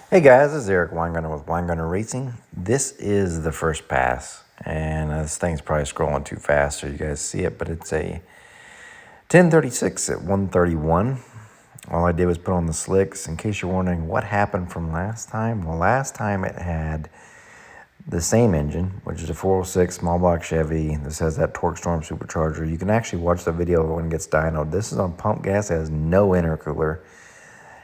Hey guys, this is Eric Weingartner with Weingartner Racing. This is the first pass, and this thing's probably scrolling too fast so you guys see it, but it's a 1036 at 131. All I did was put on the slicks. In case you're wondering what happened from last time, well, last time it had the same engine, which is a 406 small block Chevy. This has that Torque Storm Supercharger. You can actually watch the video when it gets dynoed. This is on pump gas. It has no intercooler.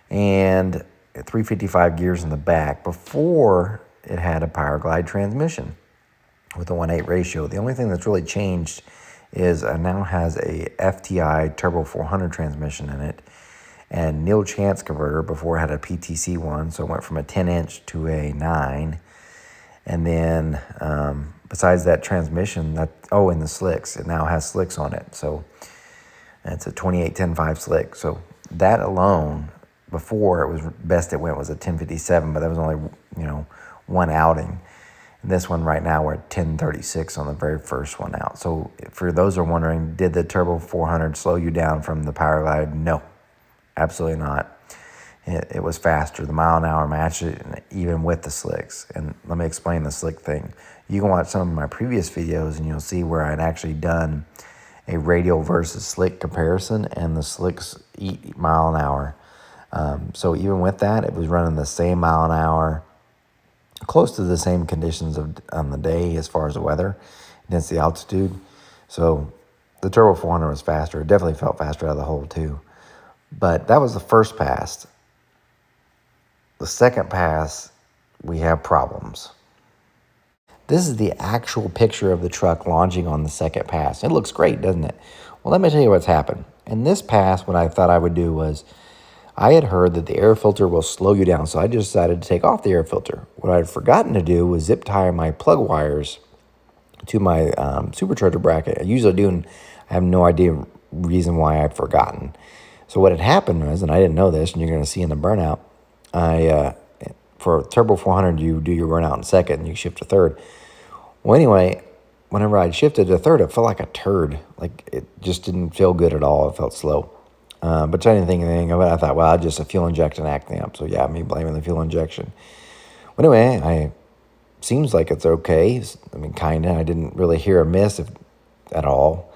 And 355 gears in the back. Before, it had a power glide transmission with a 1:8 ratio. The only thing that's really changed is it now has a FTI Turbo 400 transmission in it and Neil Chance converter. Before it had a PTC one, so it went from a 10-inch to a 9. And then besides that transmission, and the slicks, it now has slicks on it. So it's a 28-10-5 slick. So that alone, before it was best it went was a 1057, but that was only one outing. And this one right now we're at 1036 on the very first one out. So for those who are wondering, did the Turbo 400 slow you down from the Power Glide? No, absolutely not. It was faster. The mile an hour matched it, even with the slicks. And let me explain the slick thing. You can watch some of my previous videos and you'll see where I'd actually done a radial versus slick comparison, and the slicks eat mile an hour. So even with that, it was running the same mile an hour, close to the same conditions on the day as far as the weather against the altitude. So the Turbo 400 was faster. It definitely felt faster out of the hole too. But that was the first pass. The second pass, we have problems. This is the actual picture of the truck launching on the second pass. It looks great, doesn't it? Well, let me tell you what's happened. In this pass, what I thought I would do was, I had heard that the air filter will slow you down, so I just decided to take off the air filter. What I had forgotten to do was zip tie my plug wires to my supercharger bracket. I usually do, and I have no idea reason why I'd forgotten. So what had happened was, and I didn't know this, and you're going to see in the burnout, for Turbo 400, you do your burnout in second, and you shift to third. Well, anyway, whenever I shifted to third, it felt like a turd. Like, it just didn't feel good at all. It felt slow. But I didn't think anything of it. I thought, well, just a fuel injection acting up. So yeah, me blaming the fuel injection. Well, anyway, seems like it's okay. I mean, kind of. I didn't really hear a miss at all.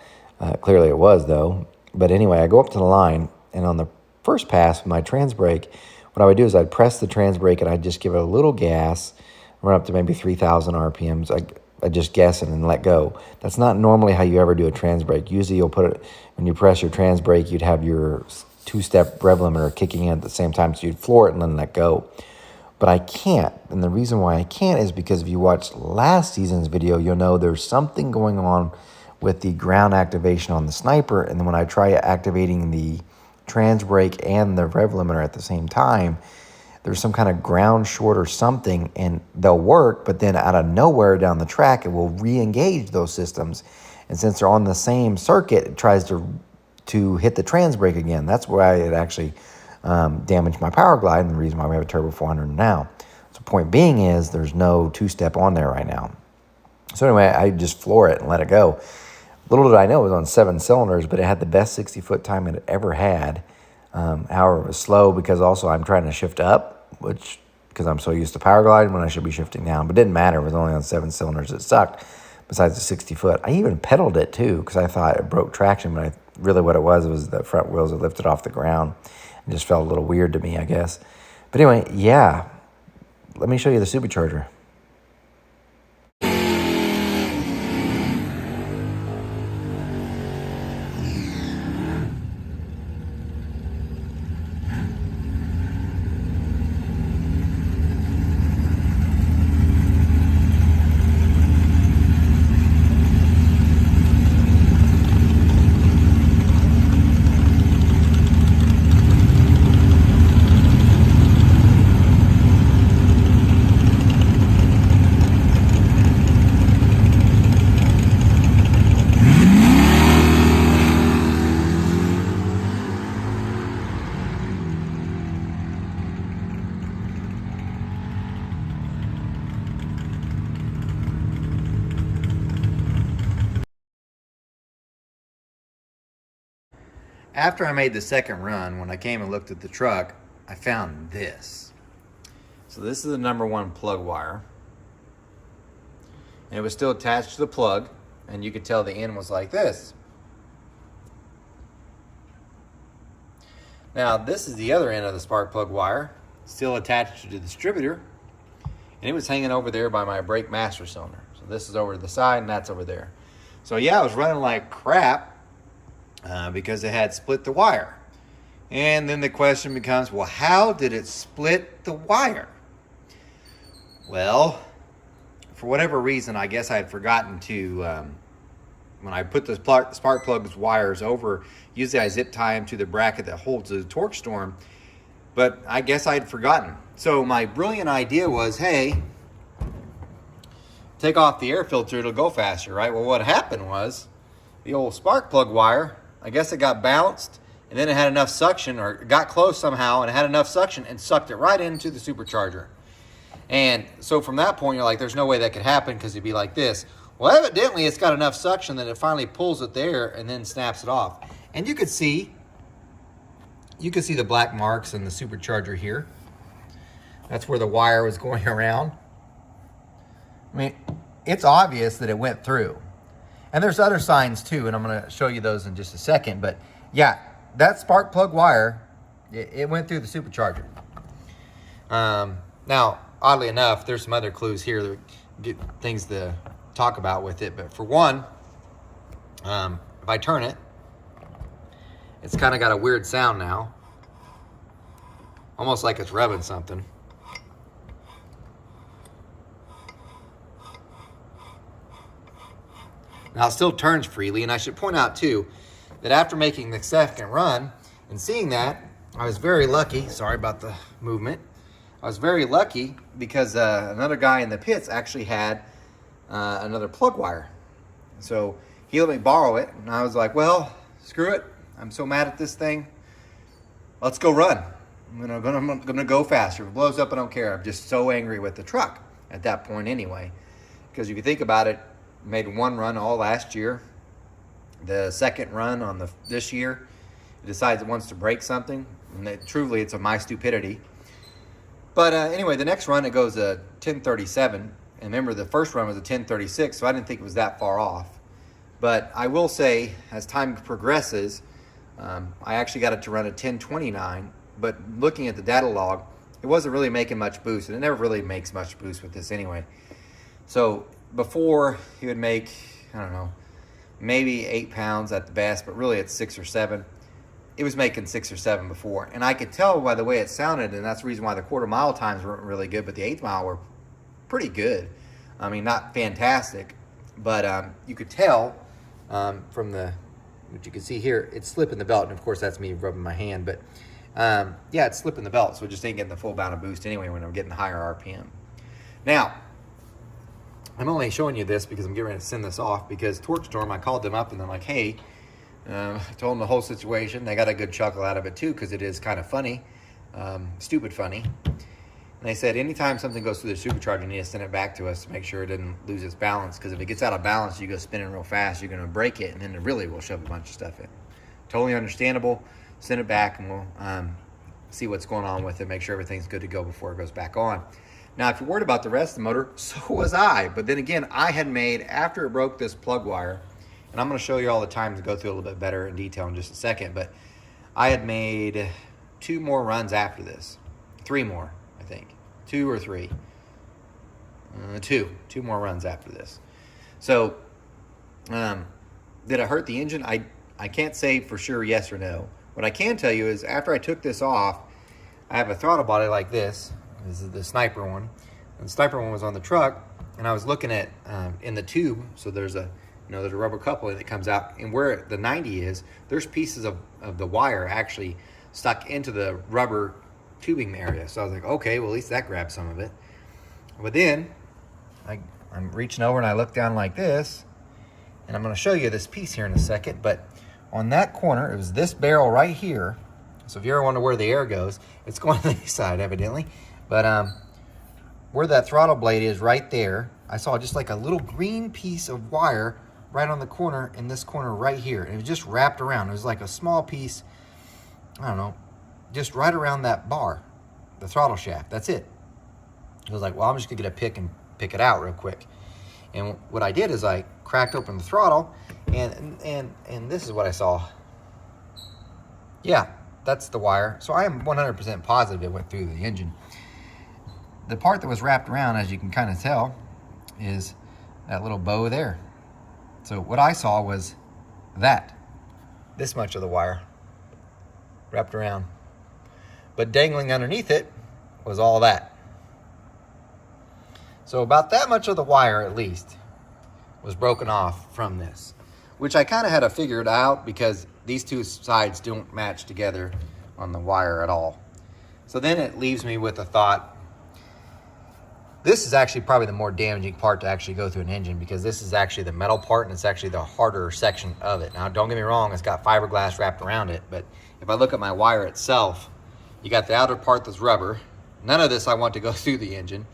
Clearly it was, though. But anyway, I go up to the line, and on the first pass with my trans brake, what I would do is I'd press the trans brake, and I'd just give it a little gas, run up to maybe 3,000 RPMs. I just guess it and let go. That's not normally how you ever do a trans brake. Usually you'll put it, when you press your trans brake, you'd have your two-step rev limiter kicking in at the same time, so you'd floor it and then let go. But I can't, and the reason why I can't is because if you watched last season's video, you'll know there's something going on with the ground activation on the Sniper, and then when I try activating the trans brake and the rev limiter at the same time, there's some kind of ground short or something, and they'll work, but then out of nowhere down the track, it will re-engage those systems. And since they're on the same circuit, it tries to hit the trans brake again. That's why it actually damaged my power glide, and the reason why we have a Turbo 400 now. So point being is there's no two-step on there right now. So anyway, I just floor it and let it go. Little did I know it was on 7 cylinders, but it had the best 60-foot time it ever had. However, it was slow because also I'm trying to shift up, because I'm so used to power gliding when I should be shifting down. But it didn't matter. It was only on 7 cylinders. It sucked, besides the 60 foot. I even pedaled it, too, because I thought it broke traction. But really what it was the front wheels that lifted off the ground. It just felt a little weird to me, I guess. But anyway, yeah. Let me show you the Supercharger. After I made the second run, when I came and looked at the truck, I found this. So this is the #1 plug wire. And it was still attached to the plug, and you could tell the end was like this. Now this is the other end of the spark plug wire, still attached to the distributor, and it was hanging over there by my brake master cylinder. So this is over to the side and that's over there. So yeah, I was running like crap because it had split the wire. And then the question becomes, well, how did it split the wire? Well, for whatever reason, I guess I had forgotten to, when I put the spark plug's wires over, usually I zip tie them to the bracket that holds the torque storm, but I guess I had forgotten. So my brilliant idea was, hey, take off the air filter, it'll go faster, right? Well, what happened was the old spark plug wire, I guess it got bounced, and then it had enough suction, or it got close somehow, and it had enough suction and sucked it right into the supercharger. And so from that point, you're like, there's no way that could happen, because it'd be like this. Well, evidently it's got enough suction that it finally pulls it there and then snaps it off. And you could see the black marks in the supercharger here. That's where the wire was going around. I mean, it's obvious that it went through. And there's other signs too, and I'm gonna show you those in just a second. But yeah, that spark plug wire, it went through the supercharger. Now, oddly enough, there's some other clues here that get things to talk about with it. But for one, if I turn it, it's kind of got a weird sound now. Almost like it's rubbing something. Now it still turns freely, and I should point out too, that after making the second run and seeing that, I was very lucky. Sorry about the movement. I was very lucky because another guy in the pits actually had another plug wire. So he let me borrow it, and I was like, well, screw it. I'm so mad at this thing. Let's go run. I'm gonna go faster. If it blows up, I don't care. I'm just so angry with the truck at that point anyway. Because if you think about it, made one run all last year. The second run on this year, it decides it wants to break something. And truly, it's my stupidity. But anyway, the next run, it goes a 1037. And remember, the first run was a 1036, so I didn't think it was that far off. But I will say, as time progresses, I actually got it to run a 1029. But looking at the data log, it wasn't really making much boost. And it never really makes much boost with this anyway. So before, he would make, I don't know, maybe 8 pounds at the best, but really it's 6 or 7. It was making 6 or 7 before. And I could tell by the way it sounded, and that's the reason why the quarter-mile times weren't really good, but the 1/8 mile were pretty good. I mean, not fantastic, but you could tell from what you can see here, it's slipping the belt. And of course, that's me rubbing my hand, but yeah, it's slipping the belt, so it just ain't getting the full bound of boost anyway when I'm getting higher RPM. Now, I'm only showing you this because I'm getting ready to send this off, because Torque Storm, I called them up and they're like, hey, I told them the whole situation. They got a good chuckle out of it too, because it is kind of funny, stupid funny. And they said, anytime something goes through the supercharger, you need to send it back to us to make sure it didn't lose its balance, because if it gets out of balance, you go spinning real fast, you're going to break it, and then it really will shove a bunch of stuff in. Totally understandable. Send it back, and we'll see what's going on with it, make sure everything's good to go before it goes back on. Now, if you're worried about the rest of the motor, so was I. But then again, I had made, after it broke this plug wire, and I'm going to show you all the time to go through a little bit better in detail in just a second, but I had made 2 more runs after this. 3 more, I think. 2 or 3. 2 more runs after this. So, did it hurt the engine? I can't say for sure yes or no. What I can tell you is after I took this off, I have a throttle body like this. This is the Sniper one. And the Sniper one was on the truck, and I was looking at in the tube. So there's a rubber coupling that comes out, and where the 90 is, there's pieces of the wire actually stuck into the rubber tubing area. So I was like, okay, well at least that grabbed some of it. But then I'm reaching over and I look down like this, and I'm going to show you this piece here in a second. But on that corner, it was this barrel right here. So if you ever wonder where the air goes, it's going to the east side evidently. But where that throttle blade is right there, I saw just like a little green piece of wire right on the corner, in this corner right here. And it was just wrapped around. It was like a small piece, I don't know, just right around that bar, the throttle shaft. That's it. I was like, well, I'm just gonna get a pick and pick it out real quick. And what I did is I cracked open the throttle, and this is what I saw. Yeah, that's the wire. So I am 100% positive it went through the engine. The part that was wrapped around, as you can kind of tell, is that little bow there. So what I saw was this much of the wire wrapped around. But dangling underneath it was all that. So about that much of the wire, at least, was broken off from this, which I kind of had to figure it out because these two sides don't match together on the wire at all. So then it leaves me with a thought. This is actually probably the more damaging part to actually go through an engine, because this is actually the metal part and it's actually the harder section of it. Now, don't get me wrong, it's got fiberglass wrapped around it, but if I look at my wire itself, you got the outer part that's rubber. None of this I want to go through the engine.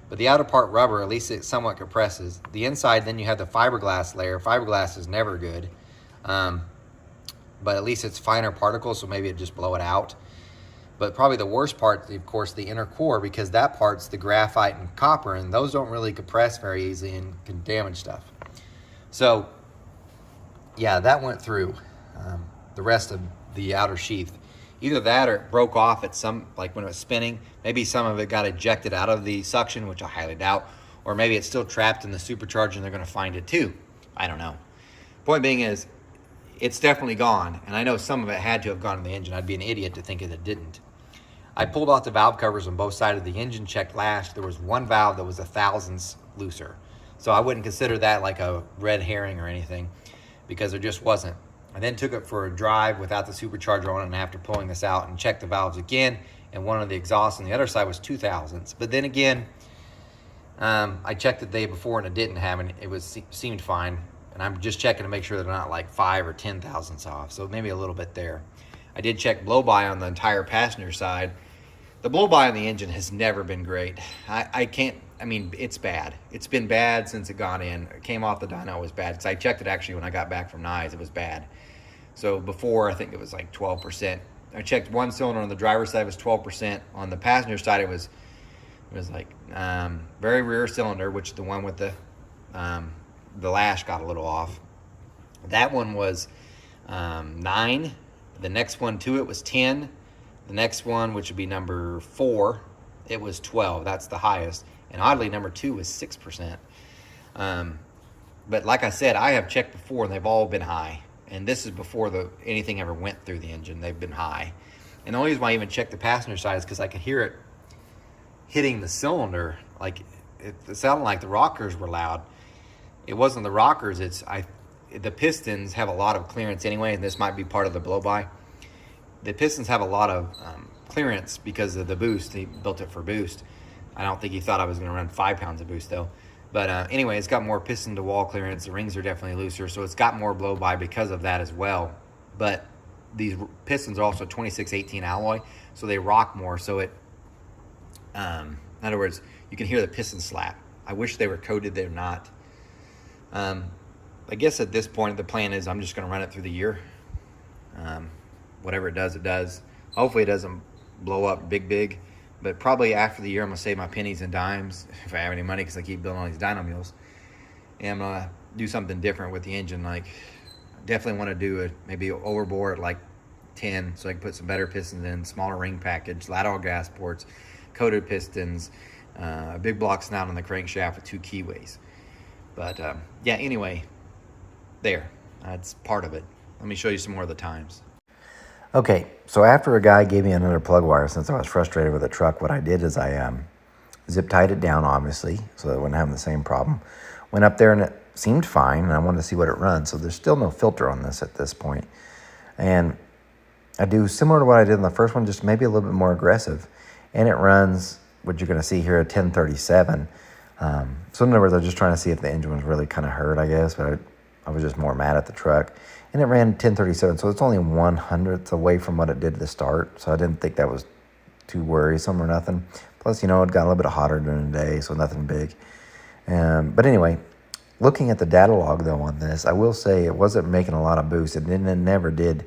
But the outer part rubber, at least it somewhat compresses. The inside, then you have the fiberglass layer. Fiberglass is never good. But at least it's finer particles, so maybe it just blow it out. But probably the worst part, of course, the inner core, because that part's the graphite and copper, and those don't really compress very easily and can damage stuff. So, yeah, that went through the rest of the outer sheath. Either that or it broke off at some, like when it was spinning. Maybe some of it got ejected out of the suction, which I highly doubt. Or maybe it's still trapped in the supercharger and they're going to find it too. I don't know. Point being is, it's definitely gone. And I know some of it had to have gone in the engine. I'd be an idiot to think that it didn't. I pulled off the valve covers on both sides of the engine, checked last. There was one valve that was 1/1000th looser. So I wouldn't consider that like a red herring or anything, because there just wasn't. I then took it for a drive without the supercharger on it, and after pulling this out and checked the valves again, and one of the exhausts on the other side was 2/1000. But then again, I checked the day before and it didn't have any. It seemed fine, and I'm just checking to make sure they're not like 5 or 10 thousandths off, so maybe a little bit there. I did check blow-by on the entire passenger side. The blow-by on the engine has never been great. I mean, it's bad. It's been bad since it got in. It came off the dyno, it was bad. Because I checked it actually when I got back from Nyes, it was bad. So before, I think it was like 12%. I checked one cylinder on the driver's side, it was 12%. On the passenger side, it was like very rear cylinder, which the one with the lash got a little off. That one was 9. The next one to it was 10. The next one, which would be number 4, it was 12. That's the highest. And oddly, number 2 was 6%. But like I said, I have checked before, and they've all been high. And this is before anything ever went through the engine. They've been high. And the only reason why I even checked the passenger side is because I could hear it hitting the cylinder. Like, it sounded like the rockers were loud. It wasn't the rockers. The pistons have a lot of clearance anyway, and this might be part of the blow-by. The pistons have a lot of clearance because of the boost. He built it for boost. I don't think he thought I was going to run 5 pounds of boost, though. But anyway, it's got more piston to wall clearance. The rings are definitely looser, so it's got more blow-by because of that as well. But these pistons are also 2618 alloy, so they rock more. So in other words, you can hear the piston slap. I wish they were coated. They're not. I guess at this point, the plan is I'm just going to run it through the year. Whatever it does, it does. Hopefully it doesn't blow up big. But probably after the year, I'm going to save my pennies and dimes if I have any money, because I keep building all these dyno mules. And I'm going to do something different with the engine. Like, definitely want to do maybe overbore at like 10, so I can put some better pistons in, smaller ring package, lateral gas ports, coated pistons, a big block snout on the crankshaft with 2 keyways. But yeah, anyway, that's part of it. Let me show you some more of the times. Okay, so after a guy gave me another plug wire, since I was frustrated with the truck, what I did is I zip tied it down, obviously, so that I wouldn't have the same problem. Went up there and it seemed fine, and I wanted to see what it runs. So there's still no filter on this at this point. And I do similar to what I did in the first one, just maybe a little bit more aggressive. And it runs, what you're going to see here, a 1037. So in other words, I was just trying to see if the engine was really kind of hurt, I guess, but I was just more mad at the truck. And it ran 1037, so it's only 1/100th away from what it did to the start. So I didn't think that was too worrisome or nothing. Plus, it got a little bit hotter during the day, so nothing big. But anyway, looking at the data log, though, on this, I will say it wasn't making a lot of boost. It never did.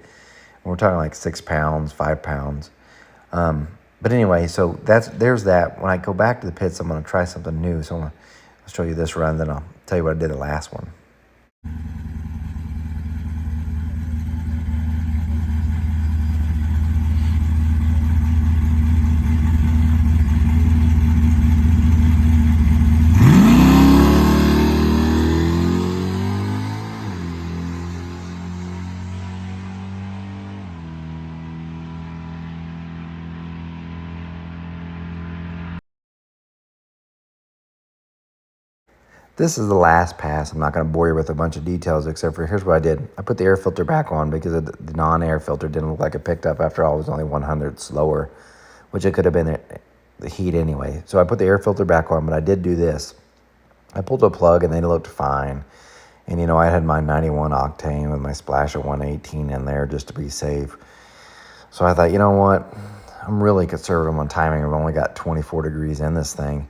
We're talking like 6 pounds, 5 pounds. But anyway, so there's that. When I go back to the pits, I'm going to try something new. So I'll show you this run, then I'll tell you what I did the last one. This is the last pass. I'm not going to bore you with a bunch of details, except for here's what I did. I put the air filter back on because the non-air filter didn't look like it picked up. After all, it was only 100 slower, which it could have been the heat anyway. So I put the air filter back on, but I did do this. I pulled a plug and they looked fine. And, I had my 91 octane with my splash of 118 in there just to be safe. So I thought, you know what? I'm really conservative on timing. I've only got 24 degrees in this thing.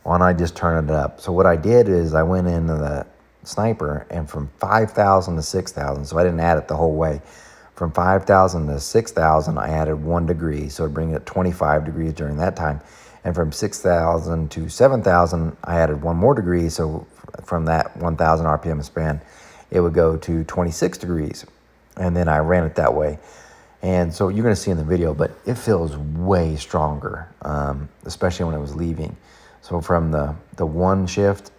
Why don't I just turn it up? So what I did is I went into the sniper, and from 5,000 to 6,000, so I didn't add it the whole way. From 5,000 to 6,000, I added 1 degree, so it bring it 25 degrees during that time. And from 6,000 to 7,000, I added 1 more degree, so from that 1,000 RPM span, it would go to 26 degrees. And then I ran it that way. And so you're going to see in the video, but it feels way stronger, especially when it was leaving. So from the one shift,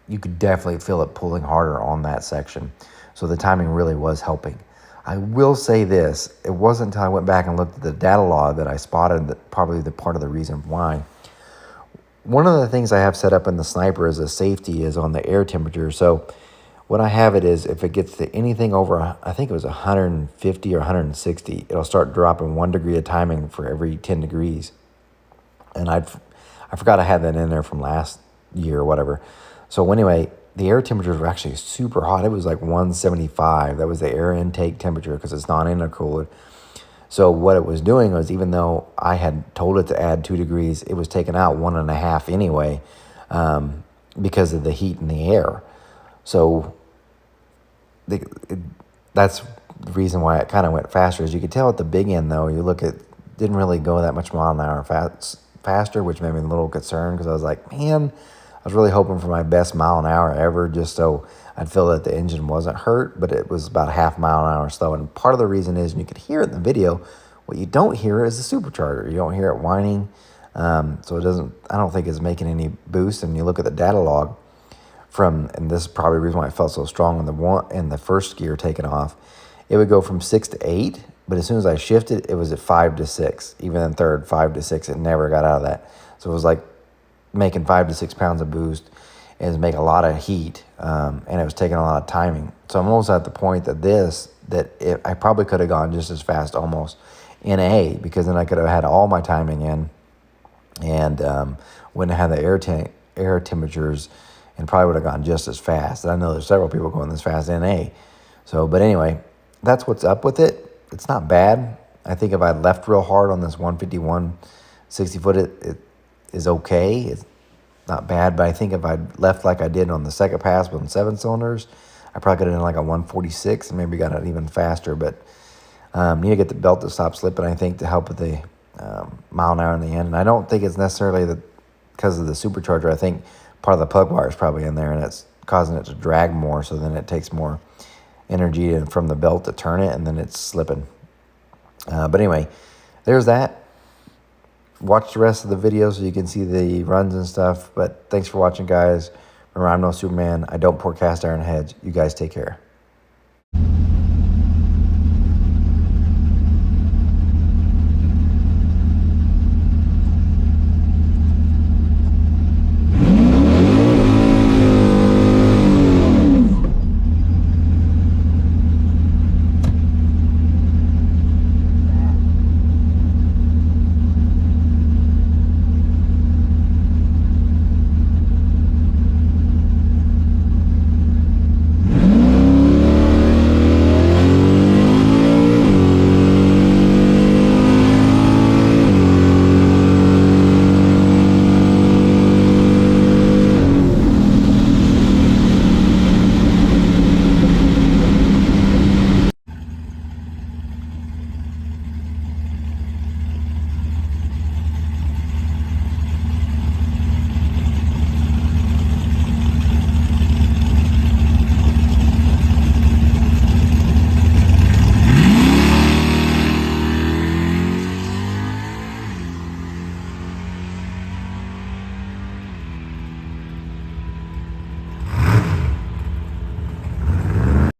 you could definitely feel it pulling harder on that section. So the timing really was helping. I will say this, it wasn't until I went back and looked at the data log that I spotted that probably the part of the reason why. One of the things I have set up in the sniper as a safety is on the air temperature. So what I have it is if it gets to anything over, I think it was 150 or 160, it'll start dropping 1 degree of timing for every 10 degrees. And I forgot I had that in there from last year or whatever. So anyway, the air temperatures were actually super hot. It was like 175. That was the air intake temperature because it's non-intercooled. So what it was doing was, even though I had told it to add 2 degrees, it was taking out 1.5 anyway, because of the heat in the air. So that's the reason why it kind of went faster. As you could tell at the big end, though, didn't really go that much mile an hour faster, which made me a little concerned because I was like, man, I was really hoping for my best mile an hour ever, just so I'd feel that the engine wasn't hurt, but it was about 0.5 mile an hour slow. And part of the reason is, and you could hear it in the video, what you don't hear is the supercharger. You don't hear it whining. So I don't think it's making any boost. And you look at the data log and this is probably the reason why it felt so strong in the first gear taking off, it would go from 6 to 8. But as soon as I shifted, it was at 5 to 6. Even in third, 5 to 6. It never got out of that. So it was like making 5 to 6 pounds of boost is make a lot of heat, and it was taking a lot of timing. So I'm almost at the point I probably could have gone just as fast almost in A, because then I could have had all my timing in and wouldn't have had the air temperatures and probably would have gone just as fast. And I know there's several people going this fast in A. So, but anyway, that's what's up with it. It's not bad. I think if I left real hard on this 151 60 foot, it is okay. It's not bad, but I think if I'd left like I did on the second pass with 7 cylinders, I probably could have done like a 146 and maybe got it even faster. But need to get the belt to stop slipping, I think, to help with the mile an hour in the end. And I don't think it's necessarily because of the supercharger. I think part of the plug wire is probably in there and it's causing it to drag more, so then it takes more energy from the belt to turn it, and then it's slipping. But anyway, there's that. Watch the rest of the video so you can see the runs and stuff. But thanks for watching, guys. Remember, I'm no Superman. I don't pour cast iron heads. You guys take care.